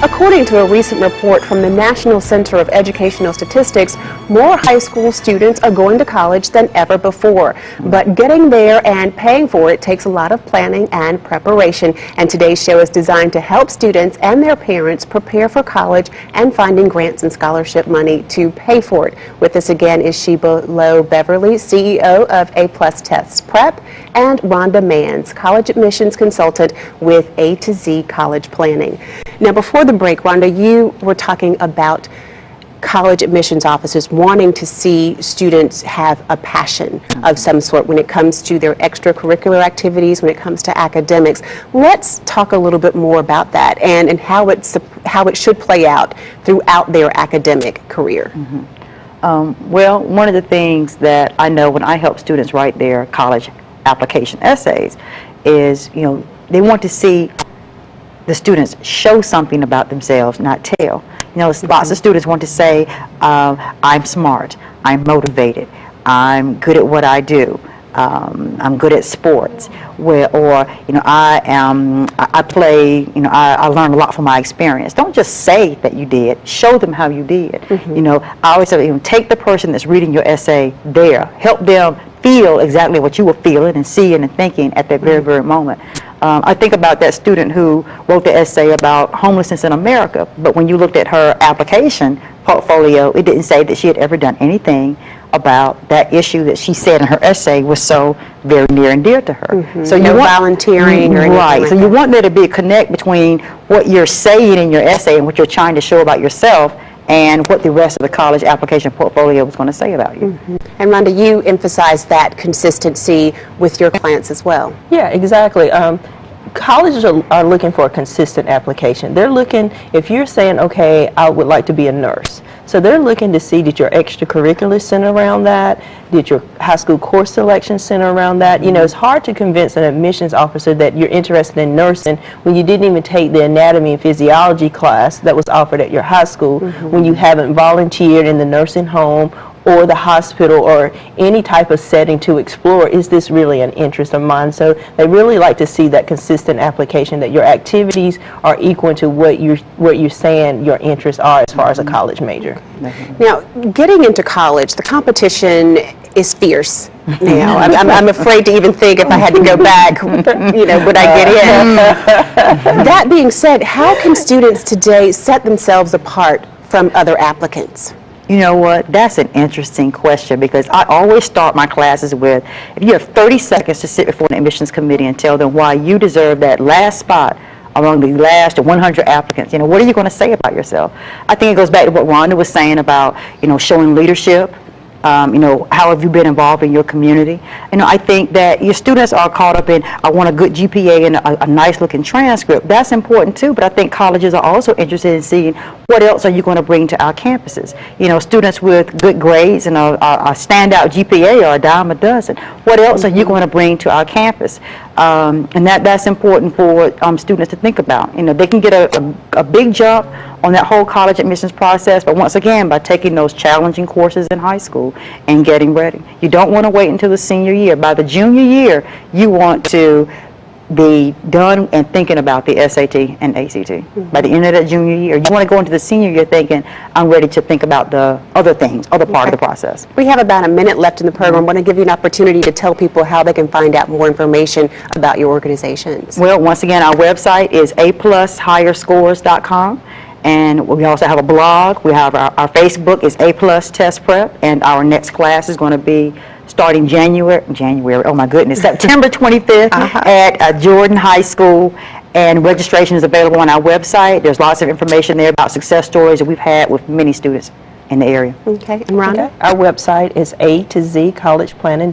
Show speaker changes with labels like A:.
A: According to a recent report from the National Center of Educational Statistics, more high school students are going to college than ever before. But getting there and paying for it takes a lot of planning and preparation. And today's show is designed to help students and their parents prepare for college and finding grants and scholarship money to pay for it. With us again is Sheba Lowe Beverly, CEO of A+ Test Prep, and Rhonda Manns, college admissions consultant with A to Z College Planning. Now, before the break, Rhonda, you were talking about college admissions officers wanting to see students have a passion of some sort when it comes to their extracurricular activities, when it comes to academics. Let's talk a little bit more about that and how it should play out throughout their academic career.
B: Well, one of the things that I know when I help students write their college application essays is, they want to see the students show something about themselves, not tell. Lots of students want to say, I'm smart, I'm motivated, I'm good at what I do, I'm good at sports, I play, I learned a lot from my experience. Don't just say that you did, show them how you did. I always say, take the person that's reading your essay there, help them feel exactly what you were feeling and seeing and thinking at that very, very moment. I think about that student who wrote the essay about homelessness in America, but when you looked at her application portfolio, it didn't say that she had ever done anything about that issue that she said in her essay was so very near and dear to her.
A: So no volunteering or anything
B: right.
A: Like
B: so
A: that.
B: You want there to be a connect between what you're saying in your essay and what you're trying to show about yourself and what the rest of the college application portfolio was going to say about you.
A: And Rhonda, you emphasize that consistency with your clients as well.
C: Yeah, exactly. Colleges are looking for a consistent application. They're looking, if you're saying, okay, I would like to be a nurse, so they're looking to see, did your extracurriculars center around that? Did your high school course selection center around that? It's hard to convince an admissions officer that you're interested in nursing when you didn't even take the anatomy and physiology class that was offered at your high school, when you haven't volunteered in the nursing home or the hospital or any type of setting to explore, is this really an interest of mine? So they really like to see that consistent application, that your activities are equal to what you're saying your interests are as far as a college major.
A: Now, getting into college, the competition is fierce now. I'm afraid to even think if I had to go back, would I get in? That being said, how can students today set themselves apart from other applicants?
B: You know what? That's an interesting question, because I always start my classes with, if you have 30 seconds to sit before an admissions committee and tell them why you deserve that last spot among the last 100 applicants, what are you going to say about yourself? I think it goes back to what Rhonda was saying about, showing leadership. How have you been involved in your community? I think that your students are caught up in, I want a good GPA and a nice looking transcript. That's important too, but I think colleges are also interested in seeing what else are you going to bring to our campuses. Students with good grades and a standout GPA are a dime a dozen. What else are you going to bring to our campus? And that's important for students to think about. They can get a big jump on that whole college admissions process, but once again, by taking those challenging courses in high school and getting ready. You don't want to wait until the senior year. By the junior year, you want to be done and thinking about the SAT and ACT. By the end of that junior year, you want to go into the senior year thinking, I'm ready to think about the other things, other part of the process.
A: We have about a minute left in the program. I want to give you an opportunity to tell people how they can find out more information about your organizations.
B: Well, once again, our website is aplushigherscores.com. And we also have a blog. We have our Facebook is A+ Test Prep, and our next class is going to be starting January, oh my goodness, September 25th at Jordan High School, and registration is available on our website. There's lots of information there about success stories that we've had with many students in the area.
A: Okay, and Rhonda?
C: Our website is A to Z collegeplanning.com.